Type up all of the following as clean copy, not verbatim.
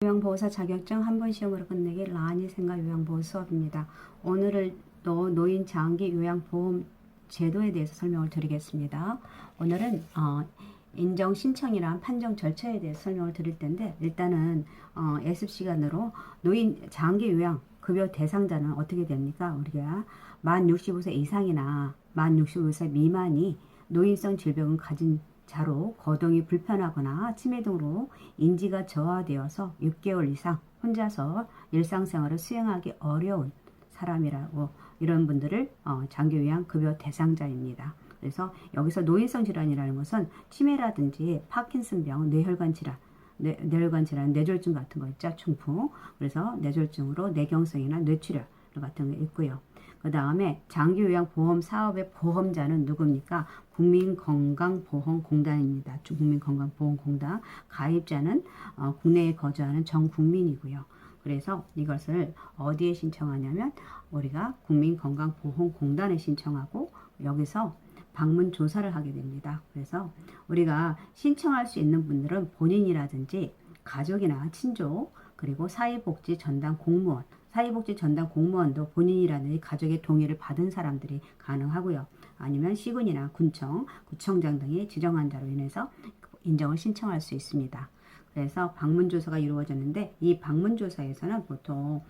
요양보호사 자격증 한 번 시험으로 끝내기 라니 생각 요양보호 수업입니다. 오늘은 노인 장기 요양보험 제도에 대해서 설명을 드리겠습니다. 오늘은 인정 신청이랑 판정 절차에 대해서 설명을 드릴 텐데 일단은 예습 시간으로 노인 장기 요양 급여 대상자는 어떻게 됩니까? 우리가 만 65세 이상이나 만 65세 미만이 노인성 질병을 가진 자로 거동이 불편하거나 치매 등으로 인지가 저하되어서 6개월 이상 혼자서 일상생활을 수행하기 어려운 사람이라고 이런 분들을 장기요양 급여 대상자입니다. 그래서 여기서 노인성 질환이라는 것은 치매라든지 파킨슨병, 뇌혈관 질환, 뇌혈관 질환, 뇌졸중 같은 거 있죠. 중풍. 그래서 뇌졸중으로 뇌경색이나 뇌출혈 같은 게 있고요. 그 다음에 장기요양보험 사업의 보험자는 누굽니까? 국민건강보험공단입니다. 국민건강보험공단 가입자는 국내에 거주하는 전 국민이고요. 그래서 이것을 어디에 신청하냐면 우리가 국민건강보험공단에 신청하고 여기서 방문 조사를 하게 됩니다. 그래서 우리가 신청할 수 있는 분들은 본인이라든지 가족이나 친족 그리고 사회복지 전담 공무원 사회복지 전담 공무원도 본인이라든지 가족의 동의를 받은 사람들이 가능하고요. 아니면 시군이나 군청, 구청장 등이 지정한 자로 인해서 인정을 신청할 수 있습니다. 그래서 방문조사가 이루어졌는데 이 방문조사에서는 보통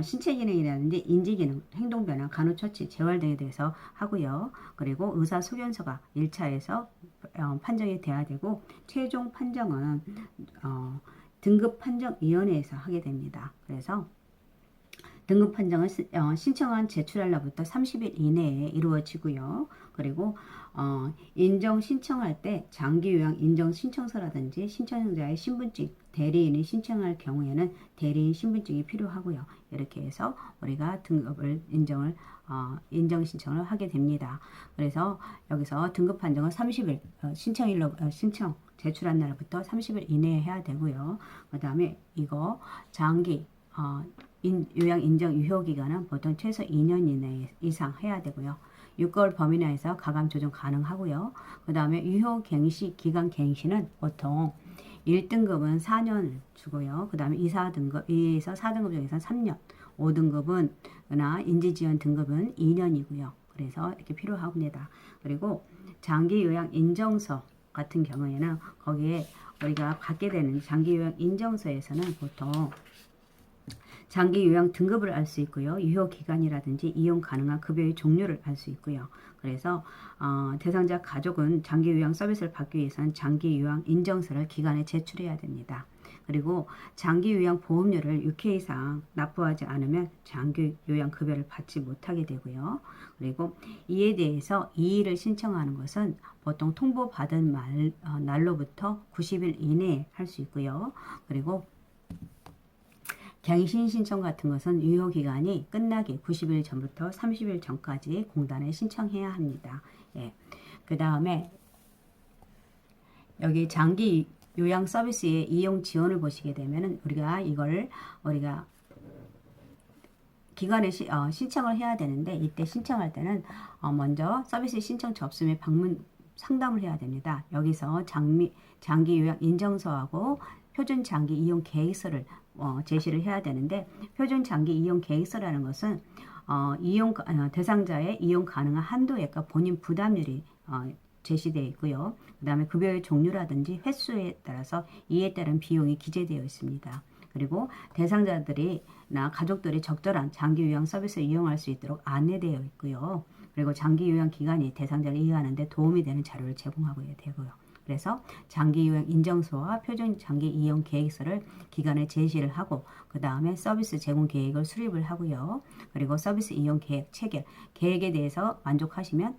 신체기능이라든지 인지기능, 행동변화, 간호처치, 재활 등에 대해서 하고요. 그리고 의사소견서가 1차에서 판정이 돼야 되고 최종 판정은 등급판정위원회에서 하게 됩니다. 그래서 등급 판정은 신청한 제출할 날부터 30일 이내에 이루어지고요. 그리고 인정 신청할 때 장기요양 인정 신청서라든지 신청자의 신분증, 대리인이 신청할 경우에는 대리인 신분증이 필요하고요. 이렇게 해서 우리가 등급을 인정 신청을 하게 됩니다. 그래서 여기서 등급 판정은 30일 신청 제출한 날부터 30일 이내에 해야 되고요. 그 다음에 이거 장기 요양 인정 유효 기간은 보통 최소 2년 이내 이상 해야 되고요. 6개월 범위 내에서 가감 조정 가능하고요. 그 다음에 유효 갱시 기간 갱시는 보통 1등급은 4년 주고요. 그 다음에 2에서 4등급 중에서 3년, 5등급은 나 인지지원 등급은 2년이고요. 그래서 이렇게 필요합니다. 그리고 장기 요양 인정서 같은 경우에는 거기에 우리가 받게 되는 장기 요양 인정서에서는 보통 장기 요양 등급을 알 수 있고요. 유효 기간이라든지 이용 가능한 급여의 종류를 알 수 있고요. 그래서 대상자 가족은 장기 요양 서비스를 받기 위해서는 장기 요양 인정서를 기관에 제출해야 됩니다. 그리고 장기 요양 보험료를 6회 이상 납부하지 않으면 장기 요양 급여를 받지 못하게 되고요. 그리고 이에 대해서 이의를 신청하는 것은 보통 통보받은 날로부터 90일 이내에 할 수 있고요. 그리고 갱신 신청 같은 것은 유효기간이 끝나기 90일 전부터 30일 전까지 공단에 신청해야 합니다. 예. 그 다음에 여기 장기 요양 서비스의 이용 지원을 보시게 되면은 우리가 기관에 신청을 해야 되는데 이때 신청할 때는 먼저 서비스 신청 접수 및 방문 상담을 해야 됩니다. 여기서 장기 요양 인정서하고 표준 장기 이용 계획서를 제시를 해야 되는데 표준 장기 이용 계획서라는 것은 대상자의 이용 가능한 한도액과 본인 부담률이 제시되어 있고요. 그 다음에 급여의 종류라든지 횟수에 따라서 이에 따른 비용이 기재되어 있습니다. 그리고 대상자들이나 가족들이 적절한 장기 요양 서비스를 이용할 수 있도록 안내되어 있고요. 그리고 장기 요양 기관이 대상자를 이해하는 데 도움이 되는 자료를 제공하고 되고요. 그래서 장기 요양 인정서와 표준 장기 이용 계획서를 기관에 제시를 하고 그 다음에 서비스 제공 계획을 수립을 하고요. 그리고 서비스 이용 계획 체결 계획에 대해서 만족하시면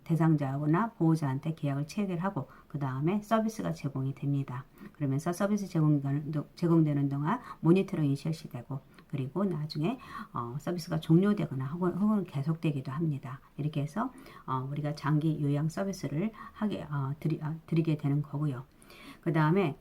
대상자나 보호자한테 계약을 체결하고 그 다음에 서비스가 제공이 됩니다. 그러면서 서비스 제공되는 동안 모니터링이 실시되고 그리고 나중에 서비스가 종료되거나 혹은 계속되기도 합니다. 이렇게 해서 우리가 장기 요양 서비스를 드리게 되는 거고요. 그 다음에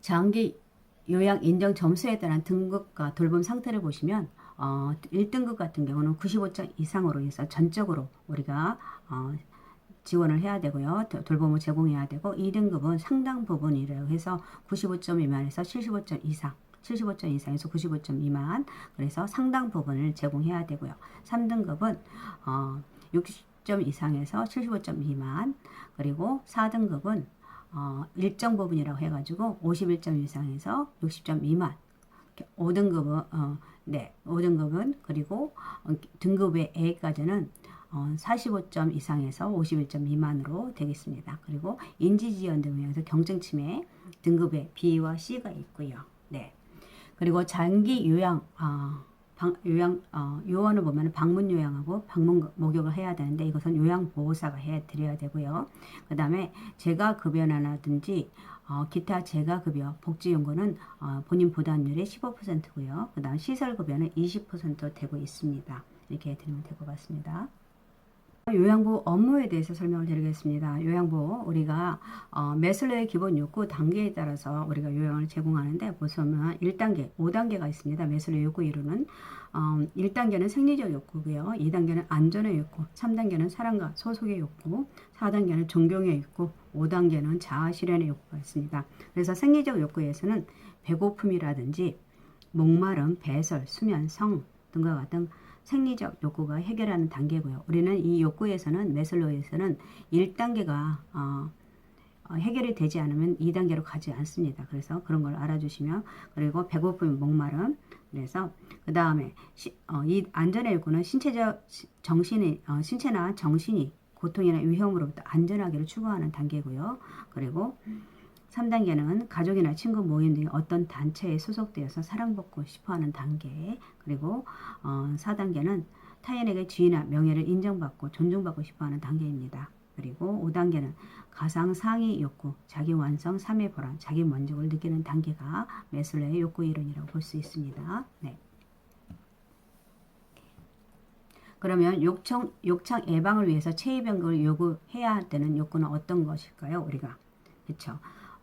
장기 요양 인정 점수에 따른 등급과 돌봄 상태를 보시면 1등급 같은 경우는 95점 이상으로 해서 전적으로 우리가 지원을 해야 되고요. 돌봄을 제공해야 되고 2등급은 상당 부분이라고 해서 95점 미만에서 75점 이상 75점 이상에서 95점 미만 그래서 상당 부분을 제공해야 되고요. 3등급은 60점 이상에서 75점 미만 그리고 4등급은 일정 부분이라고 해가지고 51점 이상에서 60점 미만 5등급은 5등급은 그리고 등급의 A까지는 45점 이상에서 51점 미만으로 되겠습니다. 그리고 인지지연 등에 의해서 경증 침해 등급의 B와 C가 있고요. 네. 그리고 장기 요원을 보면 방문 요양하고 방문 목욕을 해야 되는데 이것은 요양보호사가 해드려야 되고요. 그 다음에 재가급여라든지 기타 재가급여 복지연구는 본인 부담률이 15%고요. 그 다음 시설급여는 20% 되고 있습니다. 이렇게 해드리면 될 것 같습니다. 요양보호 업무에 대해서 설명을 드리겠습니다. 요양보호 우리가 매슬로의 기본 욕구 단계에 따라서 우리가 요양을 제공하는데 보시면 1단계, 5단계가 있습니다. 매슬로의 욕구 이루는 1단계는 생리적 욕구고요. 2단계는 안전의 욕구, 3단계는 사랑과 소속의 욕구, 4단계는 존경의 욕구, 5단계는 자아실현의 욕구가 있습니다. 그래서 생리적 욕구에서는 배고픔이라든지 목마름, 배설, 수면, 성 등과 같은 생리적 욕구가 해결하는 단계고요. 우리는 이 욕구에서는 매슬로우에서는 1단계가 해결이 되지 않으면 2단계로 가지 않습니다. 그래서 그런 걸 알아주시면 그리고 배고픔, 목마름 그래서 그 다음에 이 안전의 욕구는 신체나 정신이 고통이나 위험으로부터 안전하기를 추구하는 단계고요. 그리고 3단계는 가족이나 친구 모임 등 어떤 단체에 소속되어서 사랑받고 싶어하는 단계 그리고 4단계는 타인에게 지위나 명예를 인정받고 존중받고 싶어하는 단계입니다. 그리고 5단계는 가상 상위 욕구, 자기 완성, 삶의 보람, 자기 만족을 느끼는 단계가 매슬로의 욕구 이론이라고 볼 수 있습니다. 네. 그러면 욕창 예방을 위해서 체위 변경을 요구해야 되는 욕구는 어떤 것일까요? 우리가 그렇죠.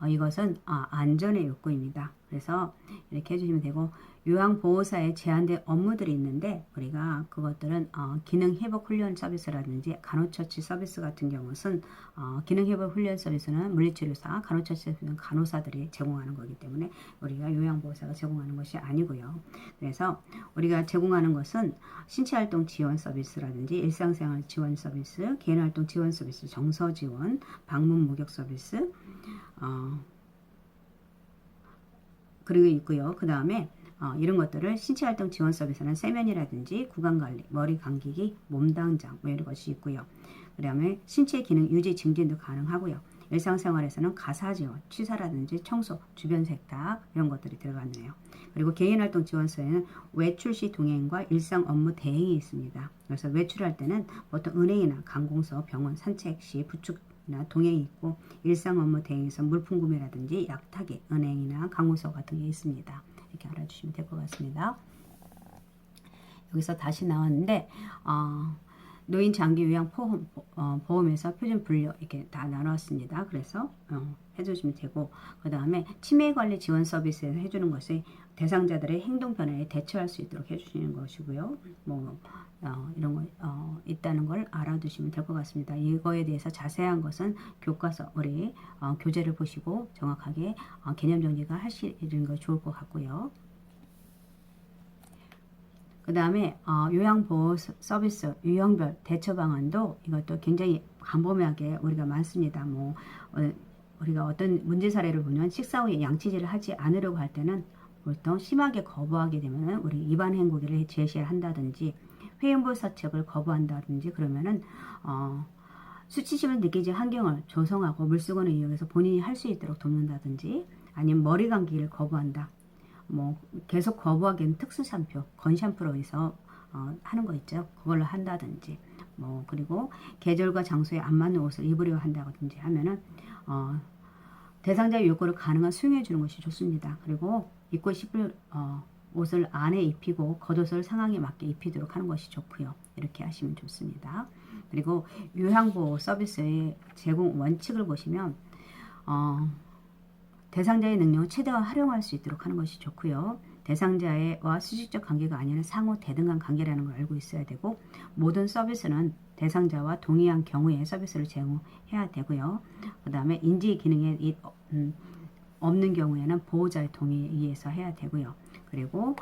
이것은 안전의 욕구입니다. 그래서 이렇게 해주시면 되고 요양보호사에 제한된 업무들이 있는데 우리가 그것들은 기능회복훈련 서비스라든지 간호처치 서비스 같은 경우는 기능회복훈련 서비스는 물리치료사, 간호처치 서비스는 간호사들이 제공하는 거기 때문에 우리가 요양보호사가 제공하는 것이 아니고요. 그래서 우리가 제공하는 것은 신체활동 지원 서비스라든지 일상생활 지원 서비스, 개인활동 지원 서비스, 정서지원, 방문 목욕 서비스 그리고 있고요. 그 다음에 이런 것들을 신체활동 지원 서비스는 세면이라든지 구강관리, 머리 감기기, 몸당장 이런 것이 있고요. 그 다음에 신체 기능 유지 증진도 가능하고요. 일상생활에서는 가사 지원, 취사라든지 청소, 주변 세탁 이런 것들이 들어갔네요. 그리고 개인활동 지원서에는 외출 시 동행과 일상 업무 대행이 있습니다. 그래서 외출할 때는 보통 은행이나 관공서, 병원, 산책 시 부축 동행이 있고 일상 업무 대행에서 물품 구매라든지 약타기, 은행이나 강호서 같은 게 있습니다. 이렇게 알아주시면 될 것 같습니다. 여기서 다시 나왔는데 노인 장기 요양 보험에서 표준 분류 이렇게 다 나눴습니다. 그래서 해주시면 되고 그 다음에 치매 관리 지원 서비스에서 해주는 것이 대상자들의 행동 변화에 대처할 수 있도록 해주시는 것이고요. 이런 거 있다는 걸 알아두시면 될 것 같습니다. 이거에 대해서 자세한 것은 교과서 우리 교재를 보시고 정확하게 개념 정리가 하시는 거 좋을 것 같고요. 그 다음에 요양보호 서비스 유형별 대처 방안도 이것도 굉장히 광범위하게 우리가 많습니다. 우리가 어떤 문제 사례를 보면 식사 후에 양치질을 하지 않으려고 할 때는 보통 심하게 거부하게 되면 우리 입안 헹구기를 제시를 한다든지 회음부 사책을 거부한다든지 그러면은 수치심을 느끼지 환경을 조성하고 물수건을 이용해서 본인이 할 수 있도록 돕는다든지 아니면 머리 감기를 거부한다. 계속 거부하기에는 특수 샴푸, 건 샴푸로 해서 하는 거 있죠. 그걸로 한다든지 그리고 계절과 장소에 안 맞는 옷을 입으려 한다든지 하면은 대상자의 욕구를 가능한 수용해 주는 것이 좋습니다. 그리고 입고 싶을 옷을 안에 입히고 겉옷을 상황에 맞게 입히도록 하는 것이 좋고요. 이렇게 하시면 좋습니다. 그리고 요양보호 서비스의 제공 원칙을 보시면 대상자의 능력을 최대한 활용할 수 있도록 하는 것이 좋고요. 대상자와 수직적 관계가 아니라 상호 대등한 관계라는 걸 알고 있어야 되고, 모든 서비스는 대상자와 동의한 경우에 서비스를 제공해야 되고요. 그 다음에 인지 기능에 없는 경우에는 보호자의 동의에 의해서 해야 되고요. 그리고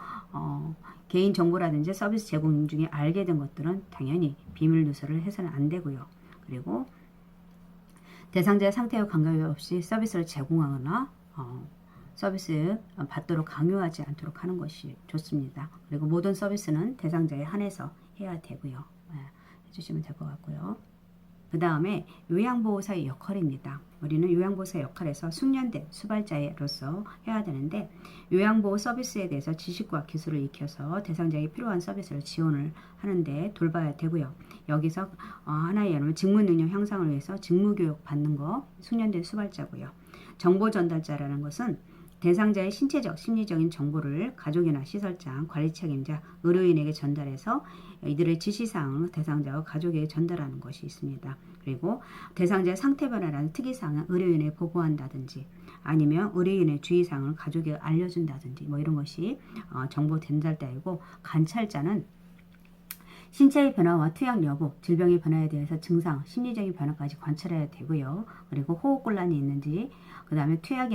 개인 정보라든지 서비스 제공 중에 알게 된 것들은 당연히 비밀 누설을 해서는 안 되고요. 그리고 대상자의 상태와 관계없이 서비스를 제공하거나 서비스 받도록 강요하지 않도록 하는 것이 좋습니다. 그리고 모든 서비스는 대상자에 한해서 해야 되고요. 해주시면 될 것 같고요. 그 다음에 요양보호사의 역할입니다. 우리는 요양보호사의 역할에서 숙련된 수발자로서 해야 되는데, 요양보호 서비스에 대해서 지식과 기술을 익혀서 대상자에게 필요한 서비스를 지원을 하는데 돌봐야 되고요. 여기서 하나의 예로 직무능력 향상을 위해서 직무교육 받는 거 숙련된 수발자고요. 정보전달자라는 것은 대상자의 신체적, 심리적인 정보를 가족이나 시설장, 관리 책임자, 의료인에게 전달해서 이들의 지시사항을 대상자와 가족에게 전달하는 것이 있습니다. 그리고 대상자의 상태 변화라는 특이사항을 의료인에게 보고한다든지, 아니면 의료인의 주의사항을 가족에게 알려준다든지, 뭐 이런 것이 정보 전달자이고, 관찰자는 신체의 변화와 투약 여부, 질병의 변화에 대해서 증상, 심리적인 변화까지 관찰해야 되고요. 그리고 호흡곤란이 있는지, 그 다음에 투약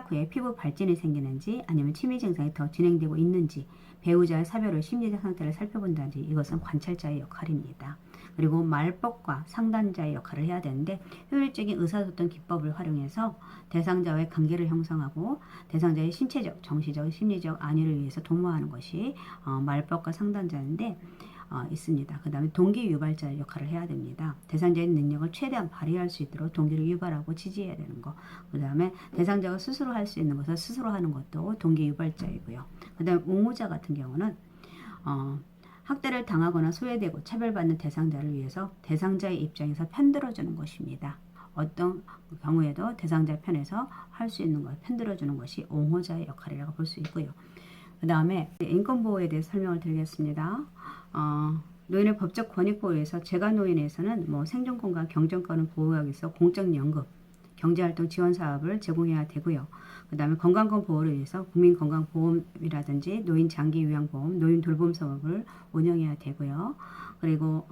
후에 피부 발진이 생기는지, 아니면 치매 증상이 더 진행되고 있는지, 배우자의 사별후 심리적 상태를 살펴본다든지, 이것은 관찰자의 역할입니다. 그리고 말법과 상담자의 역할을 해야 되는데, 효율적인 의사소통 기법을 활용해서 대상자와의 관계를 형성하고 대상자의 신체적, 정신적, 심리적 안위를 위해서 도모하는 것이 말법과 상담자인데 있습니다. 그 다음에 동기 유발자의 역할을 해야 됩니다. 대상자의 능력을 최대한 발휘할 수 있도록 동기를 유발하고 지지해야 되는 거. 그 다음에 대상자가 스스로 할 수 있는 것을 스스로 하는 것도 동기 유발자이고요. 그 다음에 옹호자 같은 경우는 학대를 당하거나 소외되고 차별받는 대상자를 위해서 대상자의 입장에서 편들어주는 것입니다. 어떤 경우에도 대상자 편에서 할 수 있는 것, 편들어주는 것이 옹호자의 역할이라고 볼 수 있고요. 그 다음에 인권보호에 대해서 설명을 드리겠습니다. 노인의 법적 권익보호에 의해서 재가노인에서는 생존권과 경전권을 보호하기 위해서 공적연금, 경제활동 지원 사업을 제공해야 되고요. 그 다음에 건강권 보호를 위해서 국민건강보험이라든지 노인 장기요양보험, 노인 돌봄 사업을 운영해야 되고요. 그리고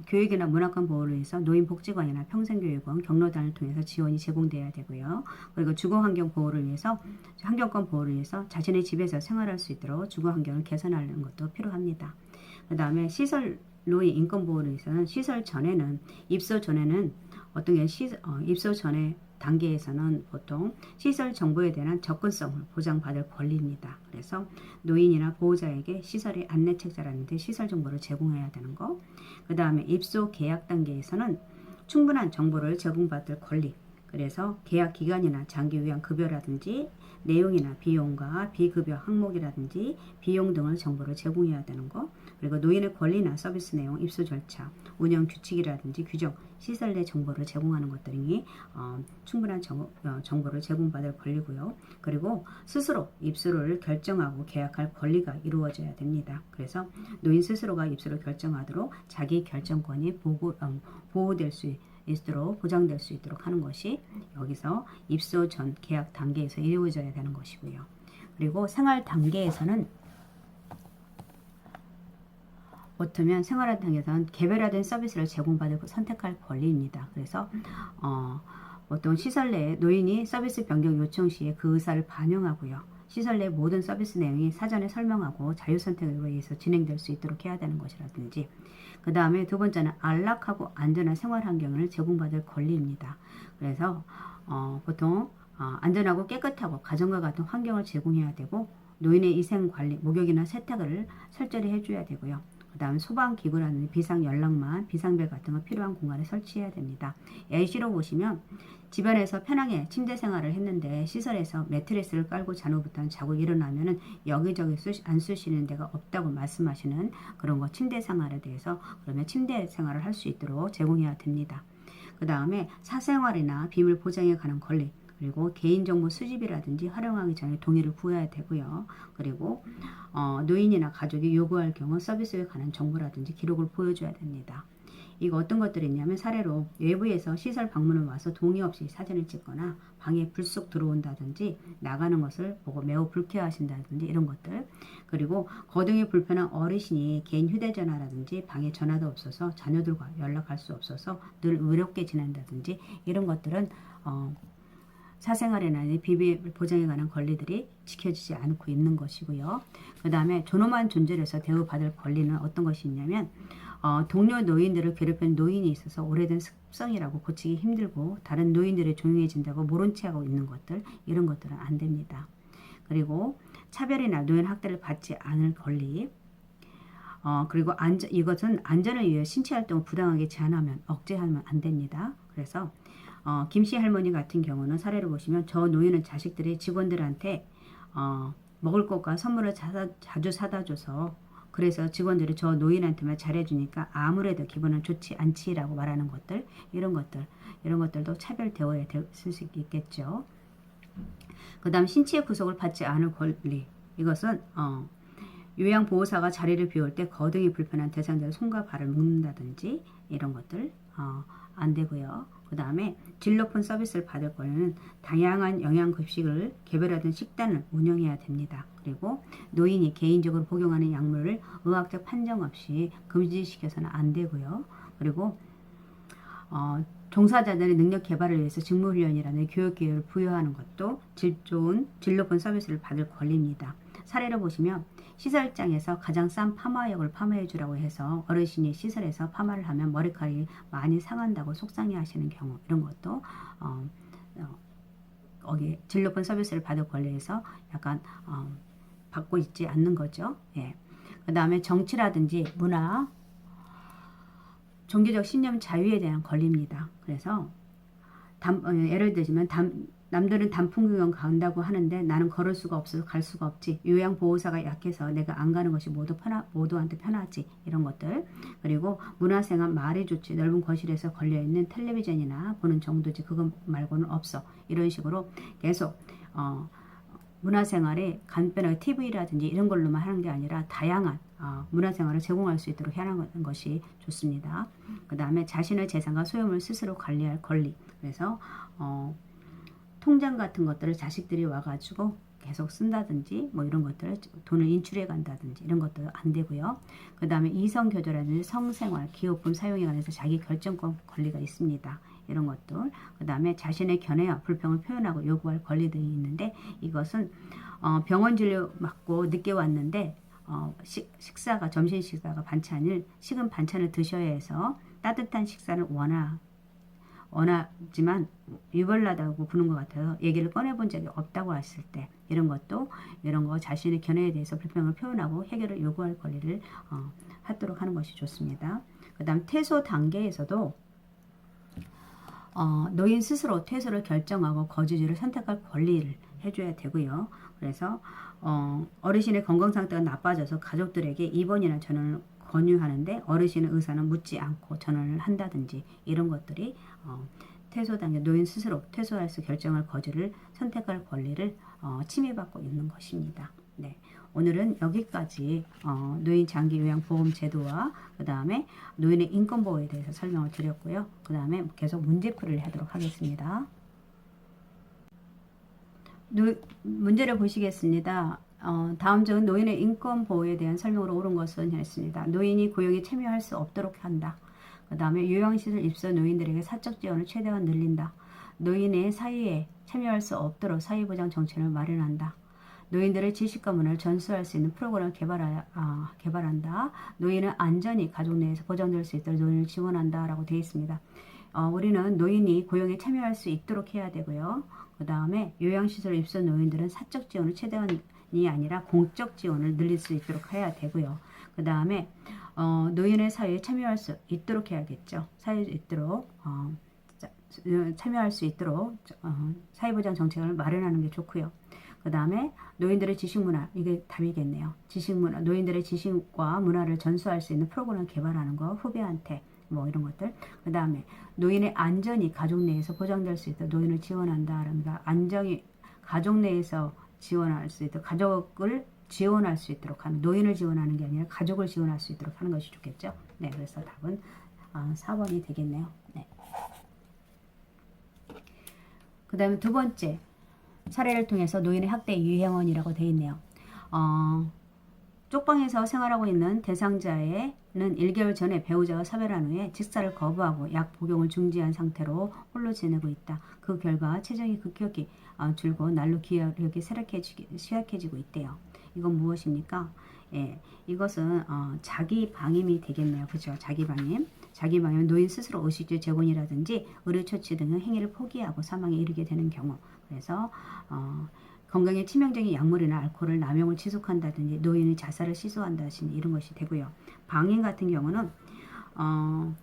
교육이나 문화권 보호를 위해서 노인복지관이나 평생교육원, 경로당을 통해서 지원이 제공돼야 되고요. 그리고 주거환경 보호를 위해서, 환경권 보호를 위해서 자신의 집에서 생활할 수 있도록 주거환경을 개선하는 것도 필요합니다. 그 다음에 시설 노인 인권 보호를 위해서는 시설 전에는, 입소 전에는 어떤 게 입소 전에 단계에서는 보통 시설 정보에 대한 접근성을 보장받을 권리입니다. 그래서 노인이나 보호자에게 시설의 안내책자라든지 시설 정보를 제공해야 되는 거. 그 다음에 입소 계약 단계에서는 충분한 정보를 제공받을 권리. 그래서 계약 기간이나 장기 요양 급여라든지 내용이나 비용과 비급여 항목이라든지 비용 등을 정보를 제공해야 되는 거. 그리고 노인의 권리나 서비스 내용, 입소 절차, 운영 규칙이라든지 규정, 시설 내 정보를 제공하는 것들이 충분한 정보를 제공받을 권리고요. 그리고 스스로 입소를 결정하고 계약할 권리가 이루어져야 됩니다. 그래서 노인 스스로가 입소를 결정하도록 자기 결정권이 보호될 수 있도록, 보장될 수 있도록 하는 것이 여기서 입소 전 계약 단계에서 이루어져야 되는 것이고요. 그리고 생활 단계에서는 보통은 생활 단계에서는 개별화된 서비스를 제공받을 선택할 권리입니다. 그래서 보통 시설 내에 노인이 서비스 변경 요청 시에 그 의사를 반영하고요. 시설 내 모든 서비스 내용이 사전에 설명하고 자유선택에 의해서 진행될 수 있도록 해야 되는 것이라든지, 그 다음에 두 번째는 안락하고 안전한 생활 환경을 제공받을 권리입니다. 그래서 보통 안전하고 깨끗하고 가정과 같은 환경을 제공해야 되고, 노인의 위생관리, 목욕이나 세탁을 철저히 해줘야 되고요. 그 다음에 소방기구라는 비상연락망, 비상벨 같은 거 필요한 공간에 설치해야 됩니다. 예시로 보시면 집안에서 편하게 침대 생활을 했는데 시설에서 매트리스를 깔고 잔 후부터는 자고 일어나면은 여기저기 안 쑤시는 데가 없다고 말씀하시는 그런 거, 침대 생활에 대해서 그러면 침대 생활을 할 수 있도록 제공해야 됩니다. 그 다음에 사생활이나 비밀 보장에 관한 권리, 그리고 개인정보 수집이라든지 활용하기 전에 동의를 구해야 되고요. 그리고 노인이나 가족이 요구할 경우 서비스에 관한 정보라든지 기록을 보여줘야 됩니다. 이거 어떤 것들이 있냐면 사례로 외부에서 시설 방문을 와서 동의 없이 사진을 찍거나 방에 불쑥 들어온다든지 나가는 것을 보고 매우 불쾌하신다든지 이런 것들. 그리고 거동이 불편한 어르신이 개인 휴대전화라든지 방에 전화도 없어서 자녀들과 연락할 수 없어서 늘 외롭게 지낸다든지 이런 것들은 사생활이나 비밀 보장에 관한 권리들이 지켜지지 않고 있는 것이고요. 그 다음에 존엄한 존재로서 대우받을 권리는 어떤 것이 있냐면 동료 노인들을 괴롭히는 노인이 있어서 오래된 습성이라고 고치기 힘들고 다른 노인들이 조용해진다고 모른 체하고 있는 것들 이런 것들은 안 됩니다. 그리고 차별이나 노인 학대를 받지 않을 권리 그리고 이것은 안전을 위해 신체 활동을 부당하게 제한하면 억제하면 안 됩니다. 그래서 김씨 할머니 같은 경우는 사례를 보시면 저 노인은 자식들이 직원들한테 먹을 것과 선물을 자주 사다 줘서 그래서 직원들이 저 노인한테만 잘해주니까 아무래도 기분은 좋지 않지라고 말하는 것들 이런 것들도 차별 대우에 쓸 수 있겠죠. 그 다음 신체 구속을 받지 않을 권리 이것은 요양보호사가 자리를 비울 때 거동이 불편한 대상자의 손과 발을 묶는다든지 이런 것들 안 되고요. 그 다음에 질 높은 서비스를 받을 권리는 다양한 영양급식을 개별화된 식단을 운영해야 됩니다. 그리고 노인이 개인적으로 복용하는 약물을 의학적 판정 없이 금지시켜서는 안 되고요. 그리고 종사자들의 능력 개발을 위해서 직무훈련이라는 교육기회를 부여하는 것도 질 높은 서비스를 받을 권리입니다. 사례를 보시면 시설장에서 가장 싼 파마약을 파마해주라고 해서 어르신이 시설에서 파마를 하면 머리카락이 많이 상한다고 속상해 하시는 경우 이런 것도 거기 질 높은 서비스를 받을 권리에서 약간 받고 있지 않는 거죠. 예. 그 다음에 정치라든지 문화, 종교적 신념 자유에 대한 권리입니다. 그래서 예를 들자면 남들은 단풍 구경 간다고 하는데 나는 걸을 수가 없어서 갈 수가 없지. 요양보호사가 약해서 내가 안 가는 것이 모두한테 편하지. 이런 것들. 그리고 문화생활 말이 좋지. 넓은 거실에서 걸려있는 텔레비전이나 보는 정도지. 그거 말고는 없어. 이런 식으로 계속 문화생활에 간편하게 TV라든지 이런 걸로만 하는 게 아니라 다양한 문화생활을 제공할 수 있도록 하는 것이 좋습니다. 그 다음에 자신의 재산과 소유물 스스로 관리할 권리. 그래서 통장 같은 것들을 자식들이 와가지고 계속 쓴다든지 뭐 이런 것들을 돈을 인출해 간다든지 이런 것도 안 되고요. 그 다음에 이성교조라든지 성생활, 기호품 사용에 관해서 자기 결정권 권리가 있습니다. 이런 것들. 그 다음에 자신의 견해와 불평을 표현하고 요구할 권리들이 있는데 이것은 병원 진료 맞고 늦게 왔는데 식사가 점심 식사가 반찬을 식은 반찬을 드셔야 해서 따뜻한 식사를 원하지만 유별나다고 구는 것 같아서 얘기를 꺼내본 적이 없다고 했을 때 이런 거 자신의 견해에 대해서 불평을 표현하고 해결을 요구할 권리를 하도록 하는 것이 좋습니다. 그 다음 퇴소 단계에서도 노인 스스로 퇴소를 결정하고 거주지를 선택할 권리를 해줘야 되고요. 그래서 어르신의 건강 상태가 나빠져서 가족들에게 입원이나 전원을 권유하는데 어르신의 의사는 묻지 않고 전원을 한다든지 이런 것들이 퇴소 단계 노인 스스로 퇴소할 수 결정할 거주를 선택할 권리를 침해받고 있는 것입니다. 네. 오늘은 여기까지 노인 장기 요양 보험 제도와 그 다음에 노인의 인권 보호에 대해서 설명을 드렸고요. 그 다음에 계속 문제풀이를 하도록 하겠습니다. 문제를 보시겠습니다. 다음 적은 노인의 인권 보호에 대한 설명으로 옳은 것은 했습니다. 노인이 고용에 참여할 수 없도록 한다. 그 다음에 요양시설 입소 노인들에게 사적 지원을 최대한 늘린다. 노인의 사회에 참여할 수 없도록 사회보장 정책을 마련한다. 노인들의 지식과 문화를 전수할 수 있는 프로그램을 개발한다. 노인은 안전히 가족 내에서 보장될 수 있도록 노인을 지원한다 라고 되어 있습니다. 우리는 노인이 고용에 참여할 수 있도록 해야 되고요. 그 다음에 요양시설 입소 노인들은 사적 지원을 최대한이 아니라 공적 지원을 늘릴 수 있도록 해야 되고요. 그 다음에 노인의 사회에 참여할 수 있도록 해야겠죠. 참여할 수 있도록 사회보장 정책을 마련하는 게 좋고요. 그 다음에 노인들의 지식문화, 이게 답이겠네요. 지식문화, 노인들의 지식과 문화를 전수할 수 있는 프로그램을 개발하는 거, 후배한테 뭐 이런 것들. 그 다음에 노인의 안전이 가족 내에서 보장될 수 있도록 노인을 지원한다랍니다. 안정이 가족 내에서 지원할 수 있도록 가족을 지원할 수 있도록 하는 노인을 지원하는 게 아니라 가족을 지원할 수 있도록 하는 것이 좋겠죠. 네, 그래서 답은 4번이 되겠네요. 네. 그 다음에 두 번째 사례를 통해서 노인의 학대 유형원이라고 되어 있네요. 쪽방에서 생활하고 있는 대상자는 1개월 전에 배우자와 사별한 후에 직사를 거부하고 약 복용을 중지한 상태로 홀로 지내고 있다. 그 결과 체중이 급격히 줄고 날로 기력이 쇠약해지고 있대요. 이건 무엇입니까? 예, 이것은 자기 방임이 되겠네요. 그죠? 자기 방임. 자기 방임은 노인 스스로 의식주 재혼이라든지 의료처치 등의 행위를 포기하고 사망에 이르게 되는 경우. 그래서 건강에 치명적인 약물이나 알코올을 남용을 지속한다든지 노인이 자살을 시도한다든지 이런 것이 되고요. 방임 같은 경우는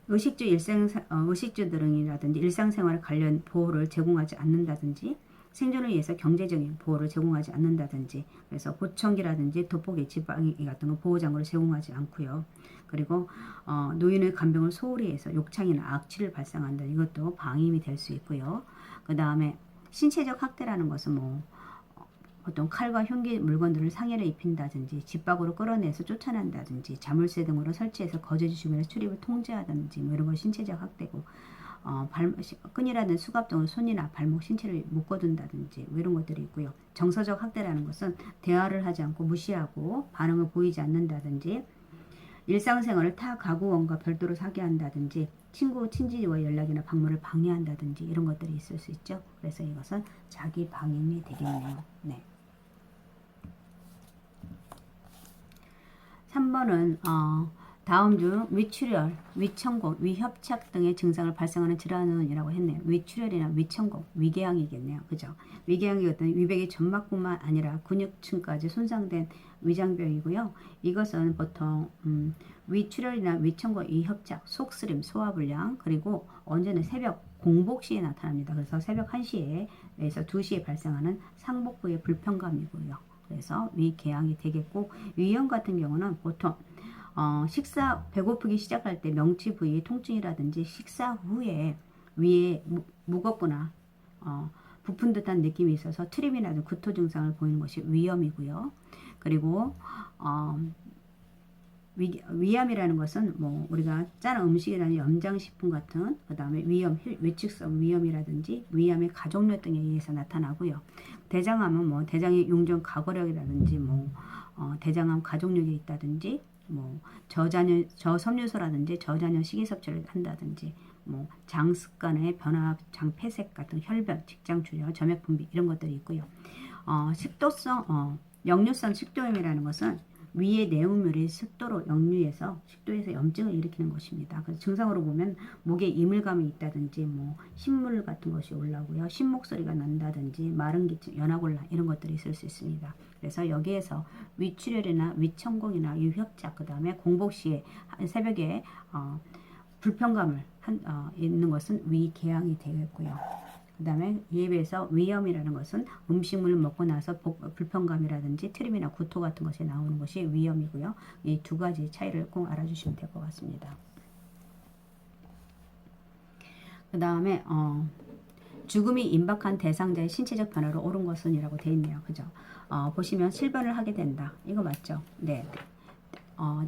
의식주 등이라든지 일상생활 관련 보호를 제공하지 않는다든지 생존을 위해서 경제적인 보호를 제공하지 않는다든지 그래서 보청기라든지 돋보기, 지팡이 같은 거 보호장구를 제공하지 않고요. 그리고 노인의 간병을 소홀히 해서 욕창이나 악취를 발생한다. 이것도 방임이 될 수 있고요. 그 다음에 신체적 학대라는 것은 보통 칼과 흉기 물건들을 상해를 입힌다든지 집 밖으로 끌어내서 쫓아낸다든지 자물쇠 등으로 설치해서 거주지 주변에서 출입을 통제하든지 이런 건 신체적 학대고 끈이라든 수갑 등으로 손이나 발목 신체를 묶어둔다든지 이런 것들이 있고요. 정서적 학대라는 것은 대화를 하지 않고 무시하고 반응을 보이지 않는다든지 일상생활을 타 가구원과 별도로 사게 한다든지 친지와 연락이나 방문을 방해한다든지 이런 것들이 있을 수 있죠. 그래서 이것은 자기 방임이 되겠네요. 네. 3번은 다음 중 위출혈, 위천공, 위협착 등의 증상을 발생하는 질환은 이라고 했네요. 위출혈이나 위천공, 위궤양이겠네요. 그죠? 위궤양이 어떤 위백의 점막뿐만 아니라 근육층까지 손상된 위장병이고요. 이것은 보통 위출혈이나 위천공, 위협착, 속쓰림, 소화불량 그리고 언제는 새벽 공복 시에 나타납니다. 그래서 새벽 1시에서 2시에 발생하는 상복부의 불편감이고요. 그래서 위궤양이 되겠고 위염 같은 경우는 보통 배고프기 시작할 때 명치 부위 통증이라든지 식사 후에 위에 무겁거나 부푼 듯한 느낌이 있어서 트림이라든 구토 증상을 보이는 것이 위염이고요. 그리고 위암이라는 것은 우리가 짜는 음식이라는 염장식품 같은 그 다음에 위축성 위염이라든지 위암의 가족력 등에 의해서 나타나고요. 대장암은 대장의 용종 가거력이라든지 대장암 가족력이 있다든지 저섬유소라든지 저잔여 식이섭취를 한다든지 장 습관의 변화, 장 폐색 같은 혈변, 직장출혈, 점액 분비 이런 것들이 있고요. 식도성 역류성 식도염이라는 것은 위의 내음물이 식도로 역류해서 식도에서 염증을 일으키는 것입니다. 그래서 증상으로 보면 목에 이물감이 있다든지 신물 같은 것이 올라오고요. 신목소리가 난다든지 마른 기침, 연하골라 이런 것들이 있을 수 있습니다. 그래서 여기에서 위출혈이나 위천공이나 위협작 그 다음에 공복 시에 새벽에 불편감을 있는 것은 위궤양이 되겠고요. 그 다음에 이에 비해서 위염이라는 것은 음식물을 먹고 나서 불편감이라든지 트림이나 구토 같은 것이 나오는 것이 위염이고요. 이 두 가지 차이를 꼭 알아주시면 될 것 같습니다. 그 다음에 죽음이 임박한 대상자의 신체적 변화로 옳은 것은 이라고 되어 있네요. 그죠? 보시면 실변을 하게 된다. 이거 맞죠? 네.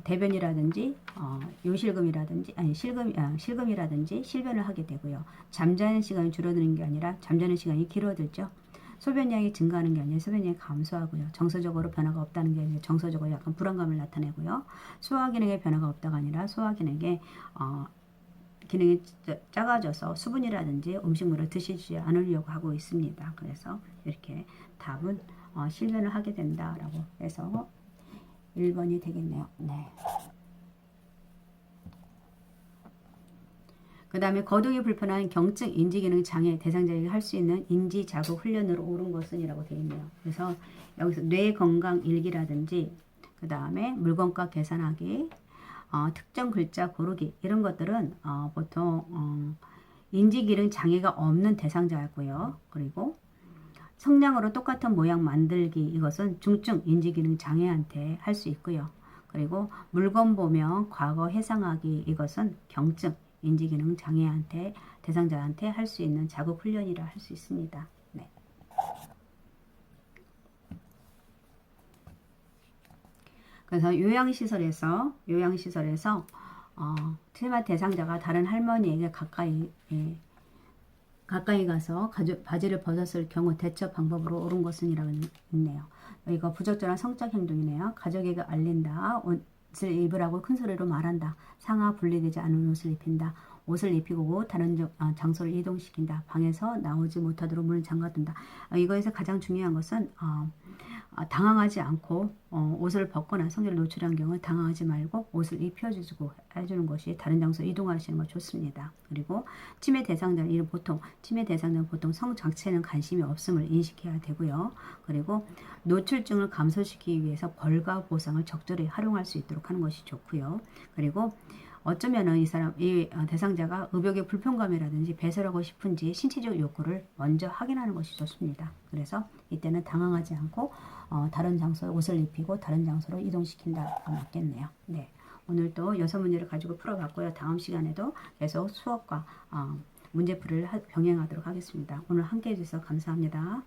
대변이라든지 요실금이라든지 실금이라든지 실변을 하게 되고요. 잠자는 시간이 줄어드는 게 아니라 잠자는 시간이 길어들죠. 소변량이 증가하는 게 아니라 소변량이 감소하고요. 정서적으로 변화가 없다는 게 아니라 정서적으로 약간 불안감을 나타내고요. 소화기능에 변화가 없다가 아니라 소화기능에 기능이 작아져서 수분이라든지 음식물을 드시지 않으려고 하고 있습니다. 그래서 이렇게 답은 실변을 하게 된다라고 해서 1번이 되겠네요. 네. 그 다음에 거동이 불편한 경증 인지기능 장애 대상자에게 할 수 있는 인지자극 훈련으로 옳은 것은 이라고 되어 있네요. 그래서 여기서 뇌건강 일기라든지 그 다음에 물건값 계산하기 특정 글자 고르기 이런 것들은 보통 인지기능 장애가 없는 대상자고요. 그리고 성냥으로 똑같은 모양 만들기 이것은 중증 인지기능 장애한테 할 수 있고요. 그리고 물건 보며 과거 회상하기 이것은 경증 인지기능 장애한테 대상자한테 할 수 있는 자극 훈련이라 할 수 있습니다. 네. 그래서 요양시설에서 치매 대상자가 다른 할머니에게 가까이 가서 바지를 벗었을 경우 대처 방법으로 옳은 것은 이라고 있네요. 이거 부적절한 성적 행동이네요. 가족에게 알린다. 옷을 입으라고 큰 소리로 말한다. 상하 분리되지 않은 옷을 입힌다. 옷을 입히고 다른 장소를 이동시킨다. 방에서 나오지 못하도록 문을 잠가둔다. 이거에서 가장 중요한 것은 당황하지 않고 옷을 벗거나 성기를 노출한 경우 당황하지 말고 옷을 입혀주고 해주는 것이 다른 장소로 이동하시는 거 좋습니다. 그리고 치매 대상자는 보통 성 자체는 관심이 없음을 인식해야 되고요. 그리고 노출증을 감소시키기 위해서 벌과 보상을 적절히 활용할 수 있도록 하는 것이 좋고요. 그리고 어쩌면은 이 대상자가 의욕의 불편감이라든지 배설하고 싶은지 신체적 욕구를 먼저 확인하는 것이 좋습니다. 그래서 이때는 당황하지 않고 다른 장소에 옷을 입히고 다른 장소로 이동시킨다가 맞겠네요. 네, 오늘도 6문제를 가지고 풀어봤고요. 다음 시간에도 계속 수업과 문제풀이를 병행하도록 하겠습니다. 오늘 함께 해주셔서 감사합니다.